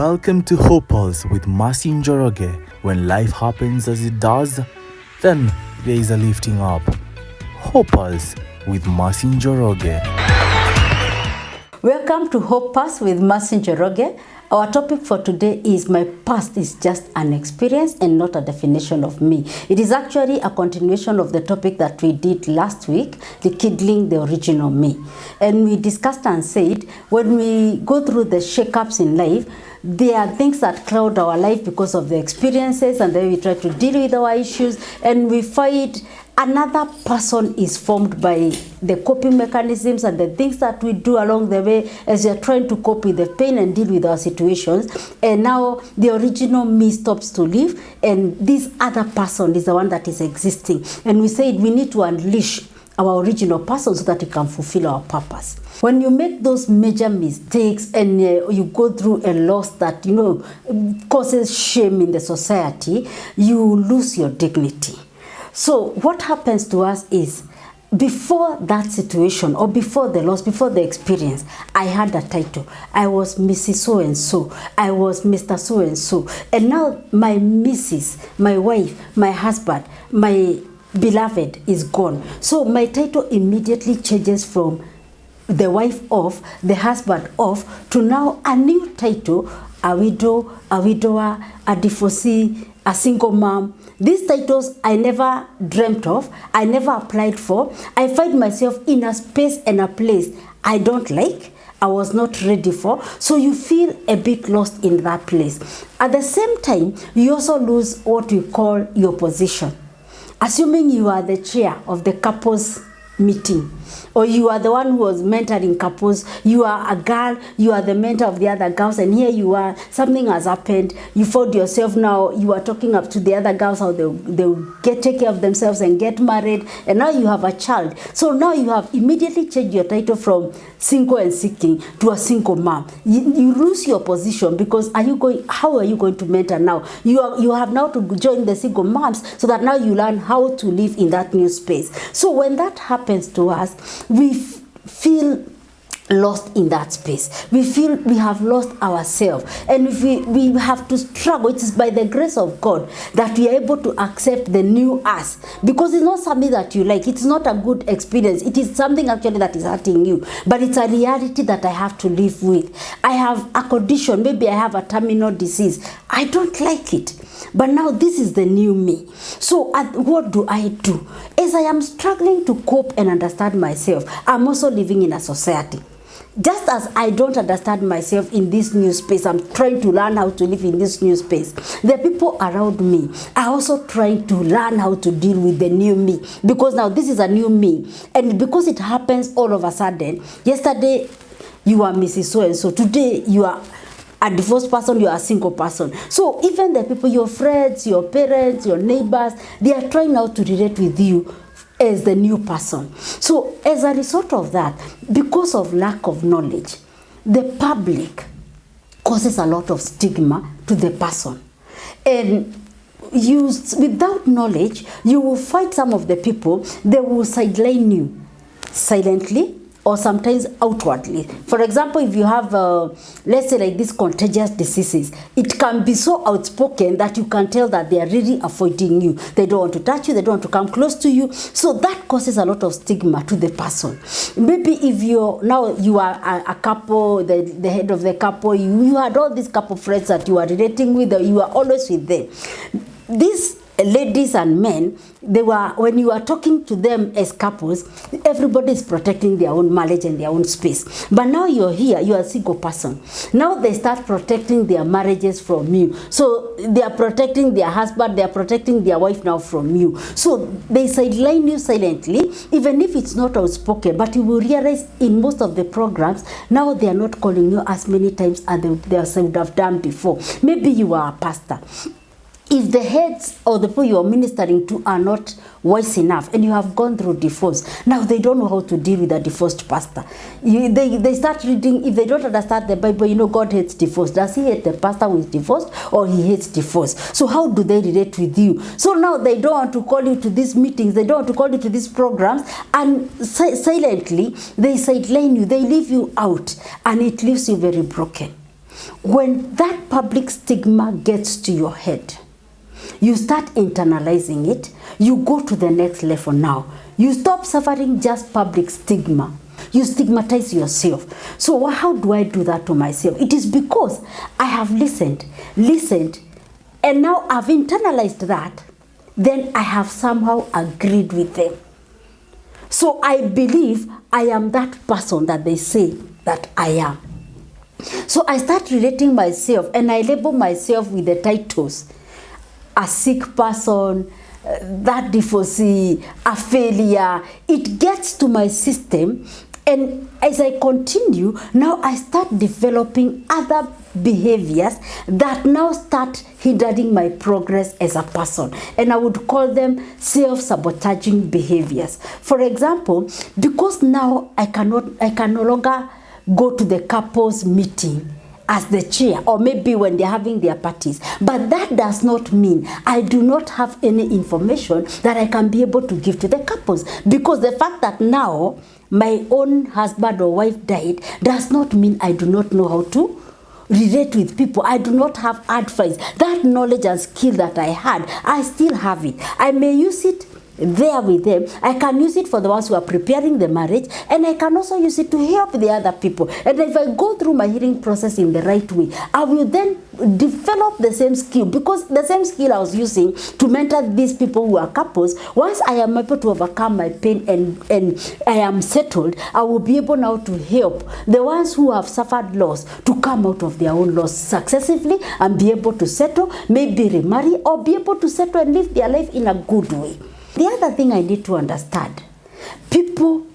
Welcome to HopePulse with Masi Njoroge. When life happens as it does, then there is a lifting up. HopePulse with Masi Njoroge. Welcome to HopePulse with Masi Njoroge. Our topic for today is my past is just an experience and not a definition of me. It is actually a continuation of the topic that we did last week, rekindling the original me. And we discussed and said when we go through the shakeups in life, there are things that cloud our life because of the experiences, and then we try to deal with our issues, and we find another person is formed by the coping mechanisms and the things that we do along the way as we are trying to cope with the pain and deal with our situations. And now the original me stops to live, and this other person is the one that is existing. And we said we need to unleash our original person so that we can fulfill our purpose. When you make those major mistakes and you go through a loss that causes shame in the society, you lose your dignity. So what happens to us is, before that situation or before the loss, before the experience, I had a title. I was Mrs. So-and-so. I was Mr. So-and-so. And now my Mrs., my wife, my husband, my beloved is gone. So my title immediately changes from the wife of, the husband of, to now a new title, a widow, a widower, a divorcee, a single mom. These titles I never dreamt of, I never applied for. I find myself in a space and a place I don't like, I was not ready for. So you feel a bit lost in that place. At the same time, you also lose what we call your position. Assuming you are the chair of the couples meeting, or you are the one who was mentoring couples, you are a girl, you are the mentor of the other girls, and here you are, something has happened, you found yourself now, you are talking up to the other girls how they'll take care of themselves and get married, and now you have a child. So now you have immediately changed your title from single and seeking to a single mom. You lose your position because how are you going to mentor now? You have now to join the single moms so that now you learn how to live in that new space. So when that happens to us, we feel lost in that space. We feel we have lost ourselves, and we have to struggle. It is by the grace of God that we are able to accept the new us, because it's not something that you like. It's not a good experience. It is something actually that is hurting you, but it's a reality that I have to live with. I have a condition, maybe I have a terminal disease. I don't like it, but now this is the new me. So what do? As I am struggling to cope and understand myself, I'm also living in a society. Just as I don't understand myself in this new space, I'm trying to learn how to live in this new space. The people around me are also trying to learn how to deal with the new me, because now this is a new me. And because it happens all of a sudden, yesterday you are Mrs. So-and-so, today you are a divorced person, you are a single person. So even the people, your friends, your parents, your neighbors, they are trying now to relate with you as the new person. So as a result of that, because of lack of knowledge, the public causes a lot of stigma to the person. And without knowledge, you will find some of the people, they will sideline you silently or sometimes outwardly. For example, if you have, let's say like these contagious diseases, it can be so outspoken that you can tell that they are really avoiding you. They don't want to touch you, they don't want to come close to you. So that causes a lot of stigma to the person. Maybe if you are a couple, the head of the couple, you had all these couple friends that you are relating with, or you are always with them. These ladies and men, when you are talking to them as couples, everybody is protecting their own marriage and their own space. But now you're here, you are a single person. Now they start protecting their marriages from you. So they are protecting their husband, they are protecting their wife now from you. So they sideline you silently, even if it's not outspoken. But you will realize in most of the programs, now they are not calling you as many times as they would have done before. Maybe you are a pastor. If the heads or the people you are ministering to are not wise enough and you have gone through divorce, now they don't know how to deal with a divorced pastor. They start reading, if they don't understand the Bible, God hates divorce. Does he hate the pastor who is divorced, or he hates divorce? So how do they relate with you? So now they don't want to call you to these meetings, they don't want to call you to these programs, and silently they sideline you, they leave you out, and it leaves you very broken. When that public stigma gets to your head, you start internalizing it, you go to the next level now. You stop suffering just public stigma. You stigmatize yourself. So how do I do that to myself? It is because I have listened, and now I've internalized that. Then I have somehow agreed with them. So I believe I am that person that they say that I am. So I start relating myself, and I label myself with the titles: a sick person, that divorcee, a failure. It gets to my system, and as I continue, now I start developing other behaviors that now start hindering my progress as a person, and I would call them self-sabotaging behaviors. For example, because now I can no longer go to the couples meeting as the chair, or maybe when they're having their parties. But that does not mean I do not have any information that I can be able to give to the couples, because the fact that now my own husband or wife died does not mean I do not know how to relate with people. I do not have advice. That knowledge and skill that I had, I still have it. I may use it there with them. I can use it for the ones who are preparing the marriage, and I can also use it to help the other people. And if I go through my healing process in the right way, I will then develop the same skill, because the same skill I was using to mentor these people who are couples, once I am able to overcome my pain and I am settled, I will be able now to help the ones who have suffered loss to come out of their own loss successively and be able to settle, maybe remarry, or be able to settle and live their life in a good way. The other thing I need to understand, people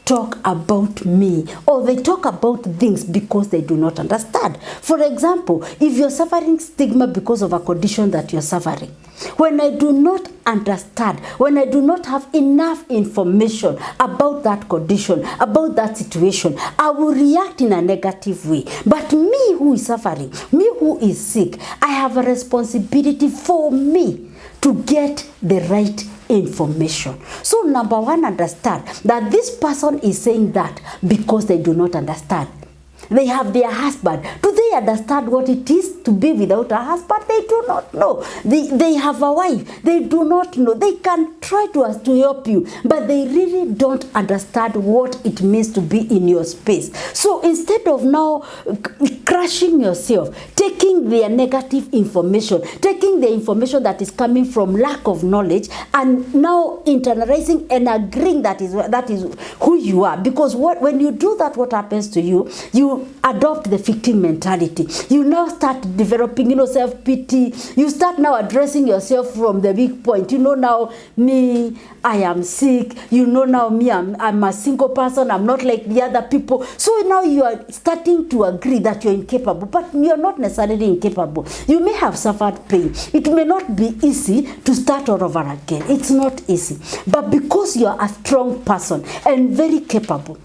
talk about me, or they talk about things because they do not understand. For example, if you're suffering stigma because of a condition that you're suffering, when I do not understand, when I do not have enough information about that condition, about that situation, I will react in a negative way. But me who is suffering, me who is sick, I have a responsibility for me to get the right information. So number one, understand that this person is saying that because they do not understand. They have their husband. Do they understand what it is to be without a husband? They do not know. They have a wife. They do not know. They can try to help you, but they really don't understand what it means to be in your space. So instead of now crushing yourself, taking their negative information, taking the information that is coming from lack of knowledge, and now internalizing and agreeing that is who you are. Because when you do that, what happens to you? You adopt the victim mentality. You now start developing, self-pity. You start now addressing yourself from the weak point. Now me, I am sick. Now me, I'm a single person. I'm not like the other people. So now you are starting to agree that you're incapable, but you're not necessarily incapable. You may have suffered pain. It may not be easy to start all over again. It's not easy. But because you're a strong person and very capable,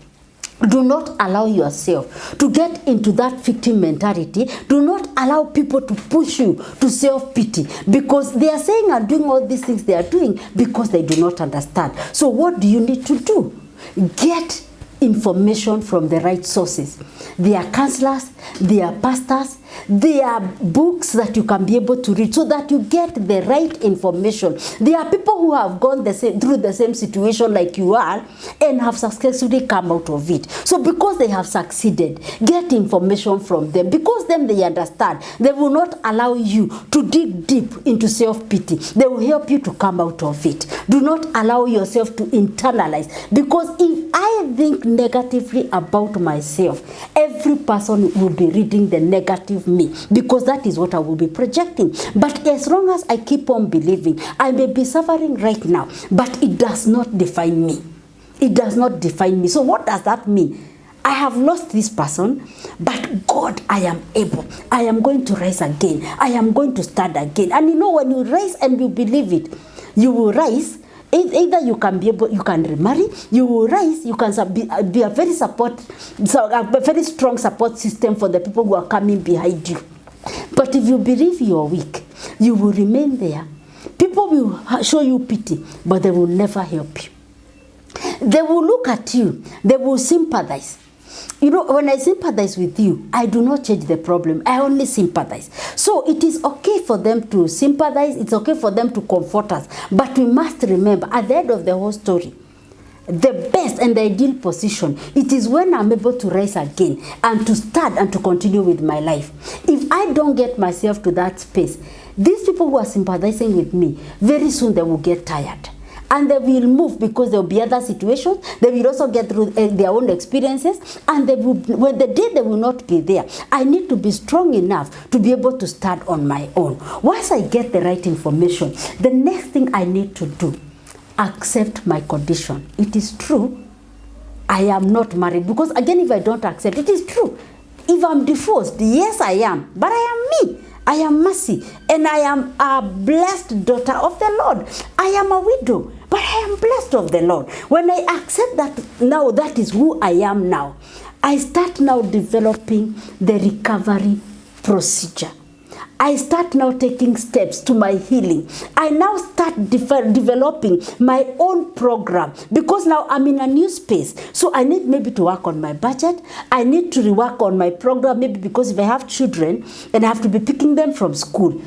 do not allow yourself to get into that victim mentality. Do not allow people to push you to self-pity, because they are saying and doing all these things they are doing because they do not understand. So what do you need to do? Get information from the right sources. There are counselors, there are pastors, there are books that you can be able to read so that you get the right information. There are people who have gone through the same situation like you are and have successfully come out of it. So because they have succeeded, get information from them. Because then they understand. They will not allow you to dig deep into self-pity. They will help you to come out of it. Do not allow yourself to internalize. Because if I think negatively about myself, every person will be reading the negative me, because that is what I will be projecting. But as long as I keep on believing, I may be suffering right now, but it does not define me. It does not define me. So what does that mean? I have lost this person, but God, I am able. I am going to rise again. I am going to stand again. And when you rise and you believe it, you will rise. Either you can be able, you can remarry, you will rise, you can be a very strong support system for the people who are coming behind you. But if you believe you are weak, you will remain there. People will show you pity, but they will never help you. They will look at you, they will sympathize. You know, when I sympathize with you, I do not change the problem. I only sympathize. So it is okay for them to sympathize. It's okay for them to comfort us. But we must remember, at the end of the whole story, the best and the ideal position, it is when I'm able to rise again and to start and to continue with my life. If I don't get myself to that space, these people who are sympathizing with me, very soon they will get tired. And they will move because there will be other situations. They will also get through their own experiences. And they will, when the day they will not be there, I need to be strong enough to be able to start on my own. Once I get the right information, the next thing I need to do, accept my condition. It is true, I am not married. Because again, if I don't accept, it is true. If I'm divorced, yes, I am. But I am me. I am Mercy, and I am a blessed daughter of the Lord. I am a widow, but I am blessed of the Lord. When I accept that now, that is who I am now, I start now developing the recovery procedure. I start now taking steps to my healing. I now start developing my own program because now I'm in a new space. So I need maybe to work on my budget. I need to rework on my program, maybe because if I have children and I have to be picking them from school.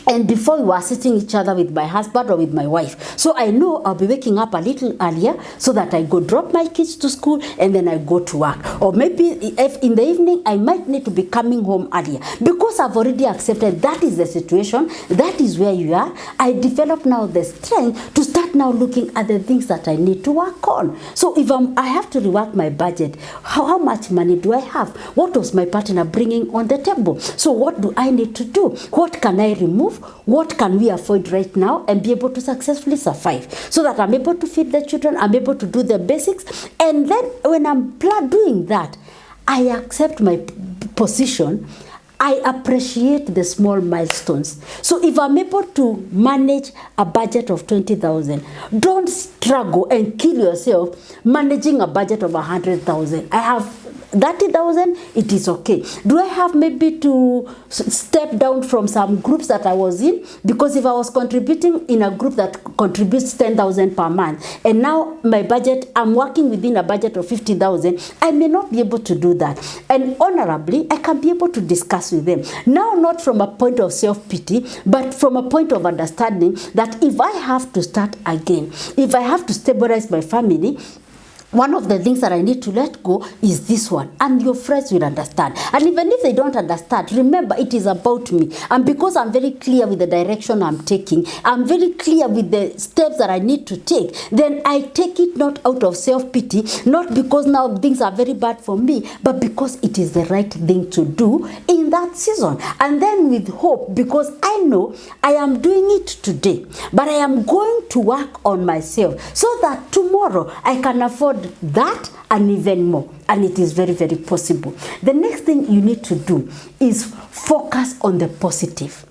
And before we were sitting each other with my husband or with my wife. So I know I'll be waking up a little earlier so that I go drop my kids to school and then I go to work. Or maybe if in the evening I might need to be coming home earlier. Because I've already accepted that is the situation, that is where you are. I develop now the strength to start now looking at the things that I need to work on. So if I have to rework my budget, how much money do I have? What was my partner bringing on the table? So what do I need to do? What can I remove? What can we afford right now and be able to successfully survive so that I'm able to feed the children, I'm able to do the basics. And then when I'm doing that, I accept my position. I appreciate the small milestones. So if I'm able to manage a budget of 20,000, don't struggle and kill yourself managing a budget of 100,000. I have 30,000, it is okay. Do I have maybe to step down from some groups that I was in? Because if I was contributing in a group that contributes 10,000 per month, and now my budget, I'm working within a budget of 50,000, I may not be able to do that. And honorably, I can be able to discuss with them. Now, not from a point of self-pity, but from a point of understanding that if I have to start again, if I have to stabilize my family, one of the things that I need to let go is this one. And your friends will understand. And even if they don't understand, remember it is about me. And because I'm very clear with the direction I'm taking, I'm very clear with the steps that I need to take, then I take it not out of self-pity, not because now things are very bad for me, but because it is the right thing to do in that season. And then with hope, because I know I am doing it today, but I am going to work on myself so that tomorrow I can afford that and even more. And it is very, very possible. The next thing you need to do is focus on the positive.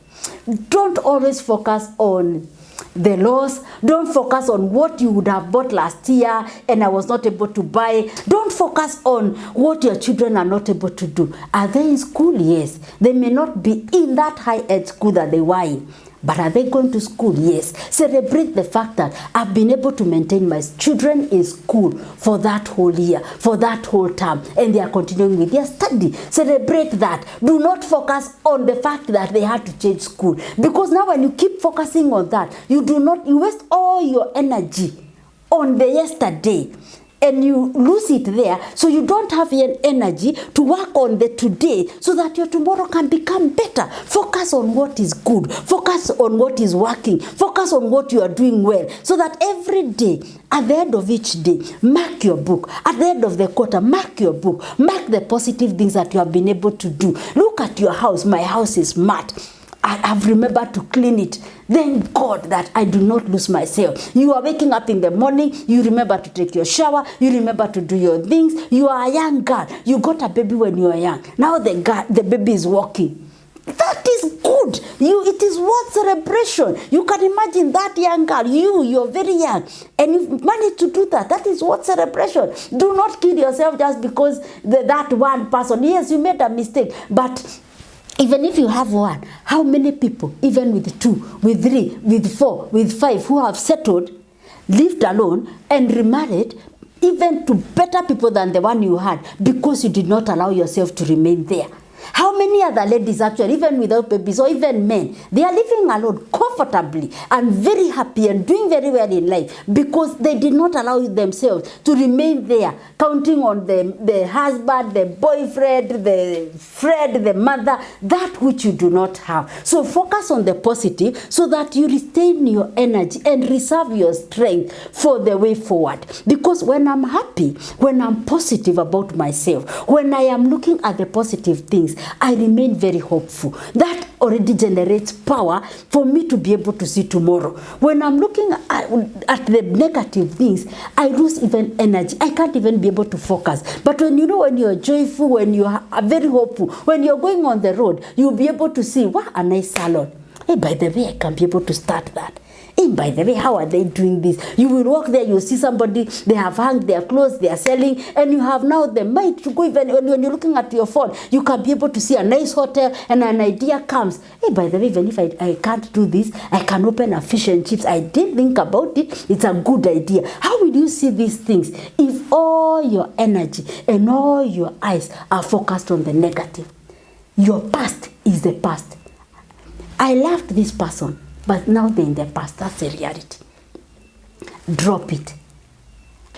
Don't always focus on the loss. Don't focus on what you would have bought last year and I was not able to buy. Don't focus on what your children are not able to do. Are they in school? Yes. They may not be in that high-end school that they were in. But are they going to school? Yes. Celebrate the fact that I've been able to maintain my children in school for that whole year, for that whole term, and they are continuing with their study. Celebrate that. Do not focus on the fact that they had to change school. Because now when you keep focusing on that, you waste all your energy on the yesterday. And you lose it there, so you don't have any energy to work on the today so that your tomorrow can become better. Focus on what is good. Focus on what is working. Focus on what you are doing well so that every day, at the end of each day, mark your book. At the end of the quarter, mark your book. Mark the positive things that you have been able to do. Look at your house. My house is mad. I have remembered to clean it. Thank God that I do not lose myself. You are waking up in the morning, you remember to take your shower, you remember to do your things. You are a young girl. You got a baby when you are young. Now the baby is walking. That is good. It is worth celebration. You can imagine that young girl, you're very young, and you managed to do that. That is worth celebration. Do not kill yourself just because that one person. Yes, you made a mistake, but even if you have one, how many people, even with 2, with 3, with 4, with 5, who have settled, lived alone, and remarried, even to better people than the one you had, because you did not allow yourself to remain there. How many other ladies actually, even without babies, or even men, they are living alone comfortably and very happy and doing very well in life because they did not allow themselves to remain there, counting on the husband, the boyfriend, the friend, the mother, that which you do not have. So focus on the positive so that you retain your energy and reserve your strength for the way forward. Because when I'm happy, when I'm positive about myself, when I am looking at the positive things, I remain very hopeful. That already generates power for me to be able to see tomorrow. When I'm looking at the negative things, I lose even energy. I can't even be able to focus. But when you're joyful, when you are very hopeful, when you're going on the road, you'll be able to see, wow, a nice salon. Hey, by the way, I can be able to start that. Hey, by the way, how are they doing this? You will walk there, you'll see somebody, they have hung their clothes, they are selling, and you have now the might to go. Even when you're looking at your phone, you can be able to see a nice hotel and an idea comes. Hey, by the way, even if I can't do this, I can open a fish and chips. I didn't think about it. It's a good idea. How will you see these things if all your energy and all your eyes are focused on the negative? Your past is the past. I loved this person, but now they're in the past. That's the reality. Drop it.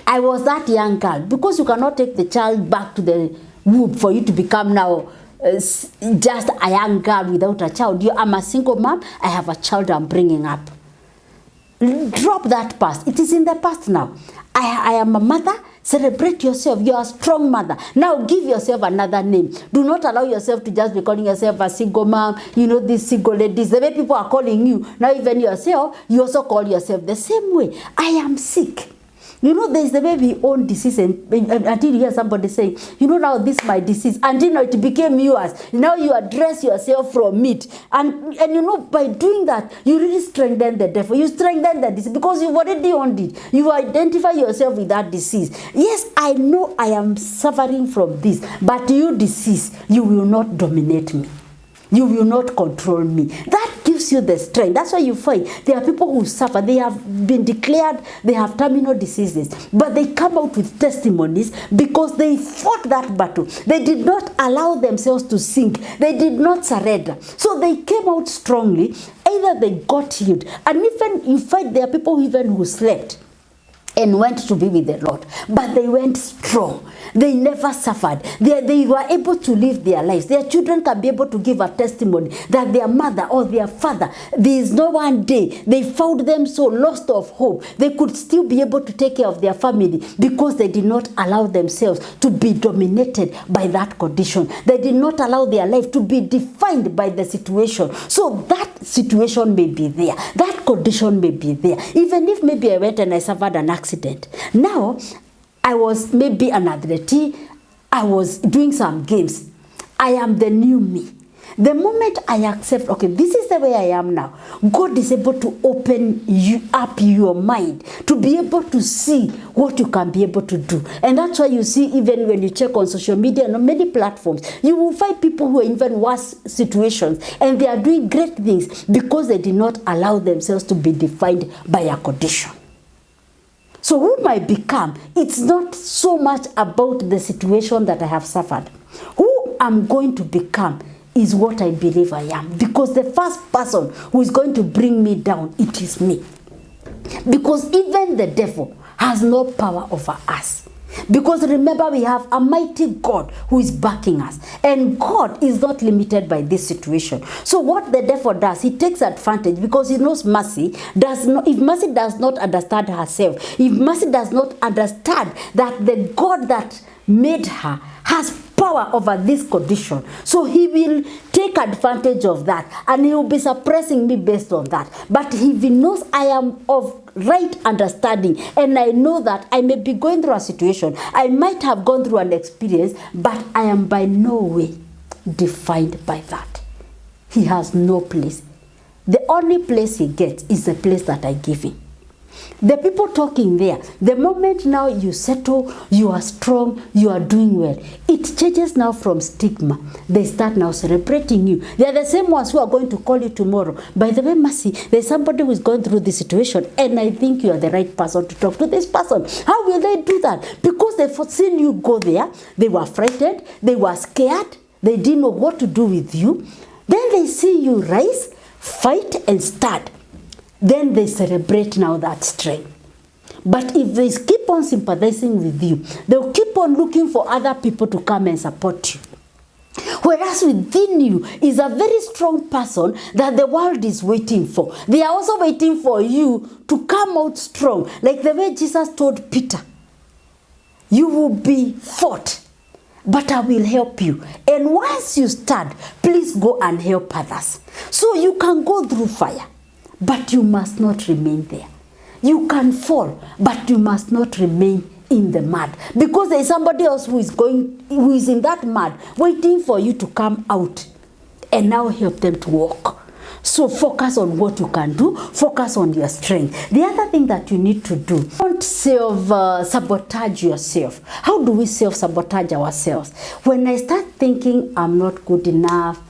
I was that young girl, because you cannot take the child back to the womb for you to become now just a young girl without a child. I'm a single mom. I have a child I'm bringing up. Drop that past. It is in the past now. I am a mother. Celebrate yourself. You are a strong mother. Now give yourself another name. Do not allow yourself to just be calling yourself a single mom. These single ladies, the way people are calling you. Now even yourself, you also call yourself the same way. I am sick. There's the way we own disease, and until you hear somebody saying, now this is my disease, and it became yours. Now you address yourself from it. And by doing that, you really strengthen the devil. You strengthen the disease because you've already owned it. You identify yourself with that disease. Yes, I know I am suffering from this, but you disease, you will not dominate me. You will not control me. That gives you the strength. That's why you find there are people who suffer. They have been declared they have terminal diseases, but they come out with testimonies because they fought that battle. They did not allow themselves to sink. They did not surrender. So they came out strongly. Either they got healed, and even you find there are people who slept and went to be with the Lord, but they went strong. They never suffered. They were able to live their lives. Their children can be able to give a testimony that their mother or their father, there is no one day they found them so lost of hope. They could still be able to take care of their family because they did not allow themselves to be dominated by that condition. They did not allow their life to be defined by the situation. So that situation may be there. That condition may be there. Even if maybe I went and I suffered an accident. Now, I was maybe an athlete. I was doing some games. I am the new me. The moment I accept, okay, this is the way I am now, God is able to open you up your mind to be able to see what you can be able to do. And that's why you see, even when you check on social media and on many platforms, you will find people who are even worse situations and they are doing great things because they did not allow themselves to be defined by a condition. So who I become, it's not so much about the situation that I have suffered. Who I'm going to become is what I believe I am. Because the first person who is going to bring me down, it is me. Because even the devil has no power over us. Because remember, we have a mighty God who is backing us. And God is not limited by this situation. So what the devil does, he takes advantage because he knows Mercy does not, if Mercy does not understand herself, if Mercy does not understand that the God that made her has power over this condition, so he will take advantage of that and he will be suppressing me based on that. But if he knows I am of right understanding and I know that I may be going through a situation, I might have gone through an experience, but I am by no way defined by that. He has no place. The only place he gets is the place that I give him. The people talking there, the moment now you settle, you are strong, you are doing well, it changes now from stigma. They start now celebrating you. They are the same ones who are going to call you tomorrow. By the way, Mercy, there's somebody who is going through this situation, and I think you are the right person to talk to this person. How will they do that? Because they've seen you go there, they were frightened, they were scared, they didn't know what to do with you. Then they see you rise, fight, and start. Then they celebrate now that strength. But if they keep on sympathizing with you, they'll keep on looking for other people to come and support you. Whereas within you is a very strong person that the world is waiting for. They are also waiting for you to come out strong. Like the way Jesus told Peter, you will be fought, but I will help you. And once you start, please go and help others. So you can go through fire, but you must not remain there. You can fall, but you must not remain in the mud, because there is somebody else who is in that mud waiting for you to come out and now help them to walk. So focus on what you can do, focus on your strength. The other thing that you need to do, don't self-sabotage yourself. How do we self-sabotage ourselves? When I start thinking I'm not good enough,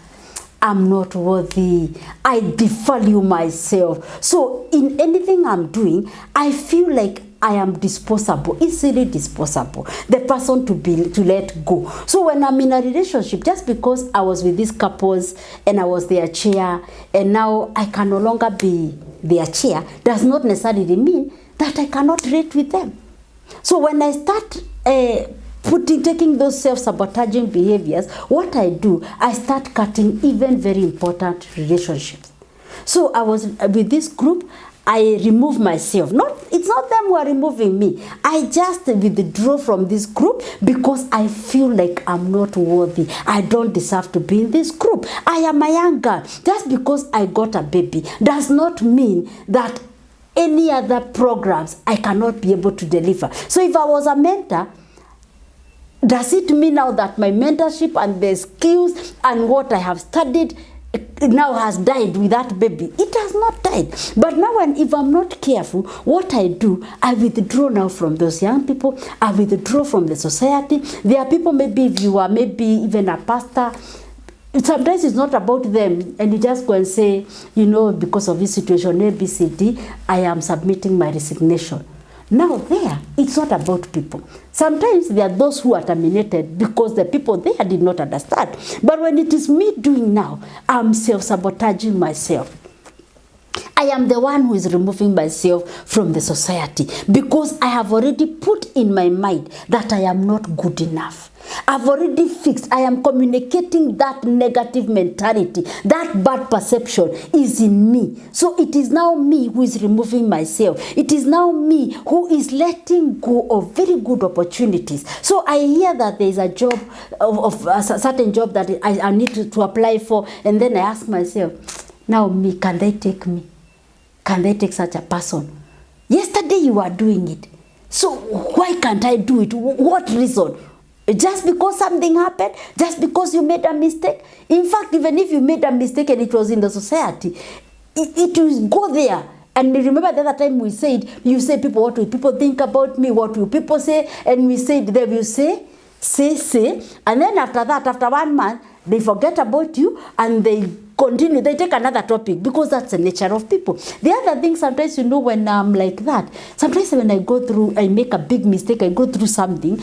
I'm not worthy, I devalue myself. So in anything I'm doing, I feel like I am disposable, easily disposable, the person to let go. So when I'm in a relationship, just because I was with these couples and I was their chair, and now I can no longer be their chair, does not necessarily mean that I cannot relate with them. So when I start taking those self-sabotaging behaviors, what I do, I start cutting even very important relationships. So I was with this group, I remove myself. It's not them who are removing me. I just withdraw from this group because I feel like I'm not worthy. I don't deserve to be in this group. I am a young girl. Just because I got a baby does not mean that any other programs I cannot be able to deliver. So if I was a mentor, does it mean now that my mentorship and the skills and what I have studied now has died with that baby? It has not died. But now if I'm not careful, what I do, I withdraw now from those young people. I withdraw from the society. There are people, maybe if you are maybe even a pastor, sometimes it's not about them, and you just go and say, because of this situation, A, B, C, D, I am submitting my resignation. Now there, it's not about people. Sometimes there are those who are terminated because the people there did not understand. But when it is me doing now, I'm self-sabotaging myself. I am the one who is removing myself from the society because I have already put in my mind that I am not good enough. I've already fixed. I am communicating that negative mentality. That bad perception is in me. So it is now me who is removing myself. It is now me who is letting go of very good opportunities. So I hear that there is a job, of a certain job that I need to apply for. And then I ask myself, now me, can they take me? Can they take such a person? Yesterday you were doing it. So why can't I do it? What reason? Just because something happened? Just because you made a mistake? In fact, even if you made a mistake and it was in the society, it will go there. And remember the other time we said, you say, people, what will people think about me? What will people say? And we said, they will say. And then after that, after 1 month, they forget about you and they continue. They take another topic because that's the nature of people. The other thing, sometimes, when I'm like that, sometimes when I make a big mistake, I go through something,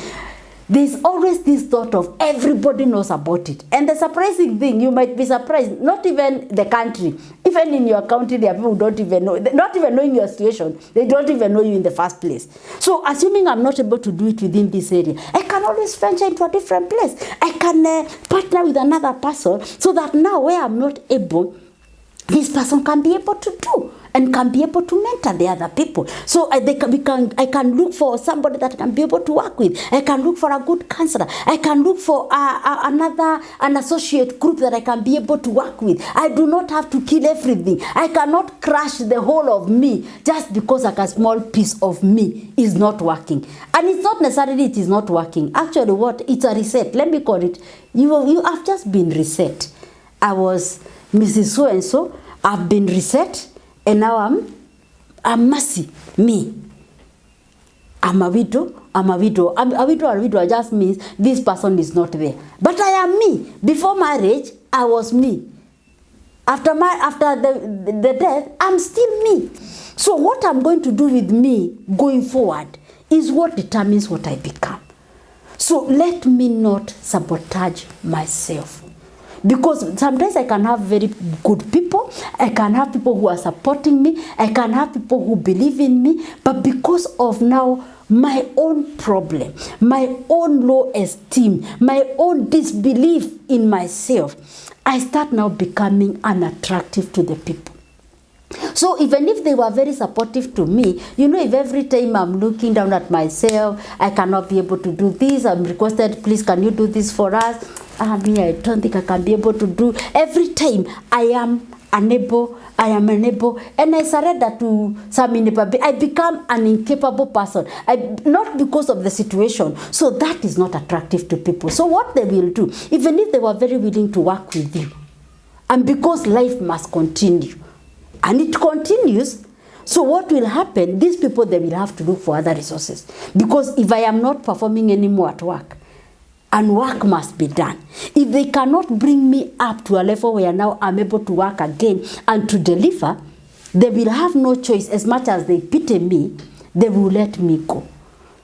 there's always this thought of everybody knows about it. And the surprising thing, you might be surprised, not even the country, even in your country, there are people who don't even know, not even knowing your situation, they don't even know you in the first place. So assuming I'm not able to do it within this area, I can always venture into a different place. I can partner with another person so that now where I'm not able, this person can be able to do and can be able to mentor the other people. So I can look for somebody that I can be able to work with. I can look for a good counselor. I can look for an associate group that I can be able to work with. I do not have to kill everything. I cannot crush the whole of me just because like a small piece of me is not working. And it's not necessarily it is not working. Actually, it's a reset. Let me call it. You have just been reset. I was Mrs. So-and-so. I've been reset. And now Mercy, me. I'm a widow. A widow just means this person is not there. But I am me. Before marriage, I was me. After the death, I'm still me. So what I'm going to do with me going forward is what determines what I become. So let me not sabotage myself. Because sometimes I can have very good people. I can have people who are supporting me. I can have people who believe in me. But because of now my own problem, my own low esteem, my own disbelief in myself, I start now becoming unattractive to the people. So even if they were very supportive to me, you know, if every time I'm looking down at myself, I cannot be able to do this, I'm requested, please can you do this for us? I don't think I can be able to do. Every time I am unable, and I surrender to some inability. I become an incapable person, not because of the situation. So that is not attractive to people. So what they will do, even if they were very willing to work with you, and because life must continue, and it continues, so what will happen, these people, they will have to look for other resources. Because if I am not performing anymore at work, and work must be done, if they cannot bring me up to a level where now I'm able to work again and to deliver, they will have no choice. As much as they pity me, they will let me go.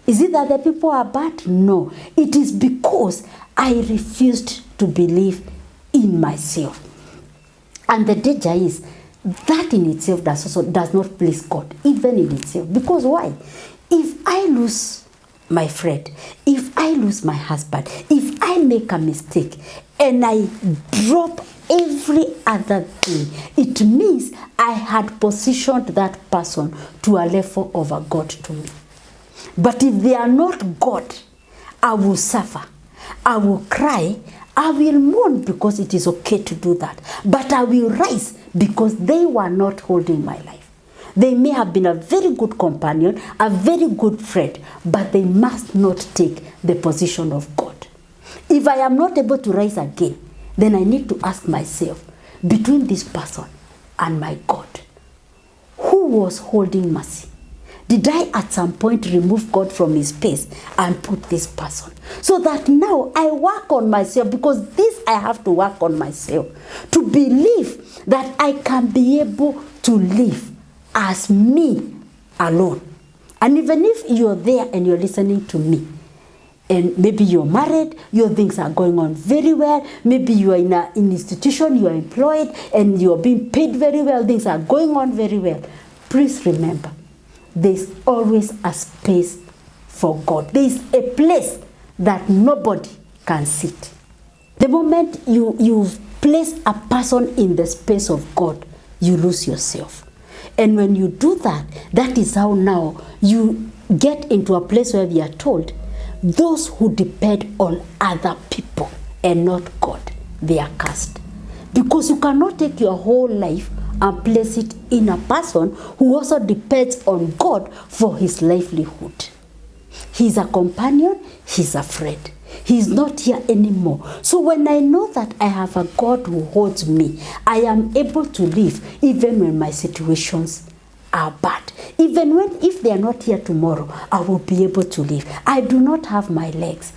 Is it that the people are bad? No. It is because I refused to believe in myself. And the danger is that in itself does not please God, even in itself. Because why? If I lose my friend, if I lose my husband, if I make a mistake and I drop every other thing, it means I had positioned that person to a level of a God to me. But if they are not God, I will suffer, I will cry, I will mourn, because it is okay to do that. But I will rise because they were not holding my life. They may have been a very good companion, a very good friend, but they must not take the position of God. If I am not able to rise again, then I need to ask myself, between this person and my God, who was holding mercy? Did I at some point remove God from his space and put this person? So that now I work on myself, because this I have to work on myself, to believe that I can be able to live as me alone. And even if you're there and you're listening to me, and maybe you're married, your things are going on very well, maybe you are in an institution, you are employed, and you're being paid very well, things are going on very well, please remember, there's always a space for God. There's a place that nobody can sit. The moment you've placed a person in the space of God, you lose yourself. And when you do that, that is how now you get into a place where we are told, those who depend on other people and not God, they are cursed. Because you cannot take your whole life and place it in a person who also depends on God for his livelihood. He's a companion, he's a friend. He's not here anymore. So when I know that I have a God who holds me, I am able to live even when my situations are bad. Even when, if they are not here tomorrow, I will be able to live. I do not have my legs.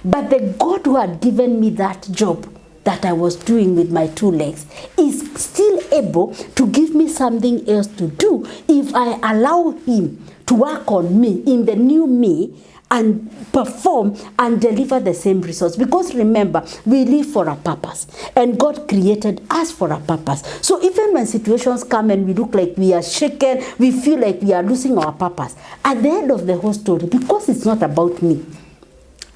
But the God who had given me that job that I was doing with my 2 legs is still able to give me something else to do if I allow him to work on me in the new me and perform and deliver the same results. Because remember, we live for a purpose, and God created us for a purpose. So even when situations come and we look like we are shaken, we feel like we are losing our purpose, at the end of the whole story, because it's not about me,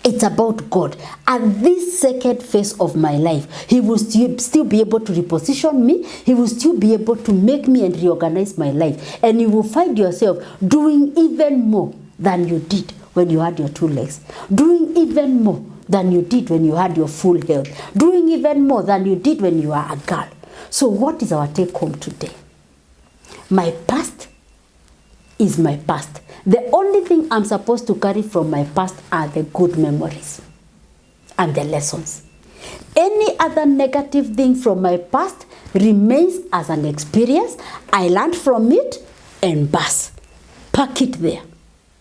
it's about God. At this second phase of my life, he will still be able to reposition me. He will still be able to make me and reorganize my life. And you will find yourself doing even more than you did when you had your 2 legs. Doing even more than you did when you had your full health. Doing even more than you did when you were a girl. So what is our take home today? My past is my past. The only thing I'm supposed to carry from my past are the good memories and the lessons. Any other negative thing from my past remains as an experience. I learned from it and bus. Park it there.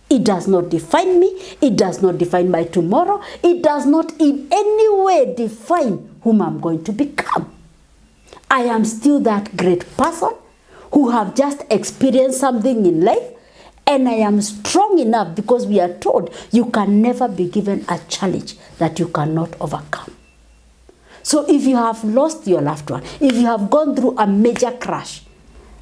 It does not define me. It does not define my tomorrow. It does not in any way define whom I'm going to become. I am still that great person who have just experienced something in life, and I am strong enough, because we are told you can never be given a challenge that you cannot overcome. So if you have lost your loved one, if you have gone through a major crash,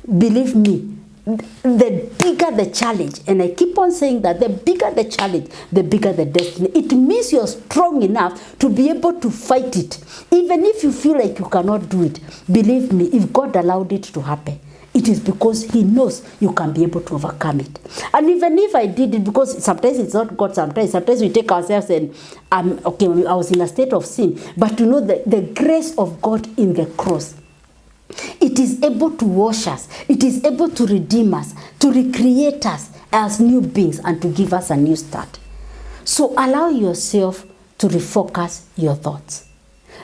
believe me, the bigger the challenge, and I keep on saying that the bigger the challenge, the bigger the destiny. It means you're strong enough to be able to fight it. Even if you feel like you cannot do it, believe me, if God allowed it to happen, it is because he knows you can be able to overcome it. And even if I did it, because sometimes it's not God, sometimes we take ourselves and, okay, I was in a state of sin, but to know the grace of God in the cross, it is able to wash us. It is able to redeem us, to recreate us as new beings, and to give us a new start. So allow yourself to refocus your thoughts.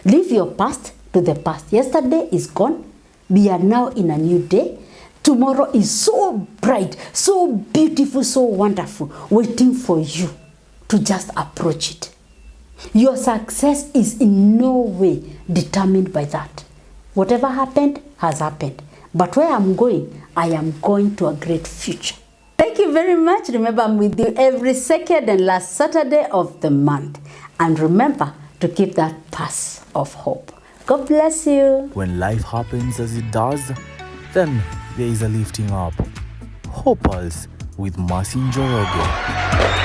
Leave your past to the past. Yesterday is gone. We are now in a new day. Tomorrow is so bright, so beautiful, so wonderful, waiting for you to just approach it. Your success is in no way determined by that. Whatever happened has happened. But where I'm going, I am going to a great future. Thank you very much. Remember, I'm with you every second and last Saturday of the month. And remember to keep that path of hope. God bless you. When life happens as it does, then there is a lifting up. Hope Pulse with Mercy Njoroge.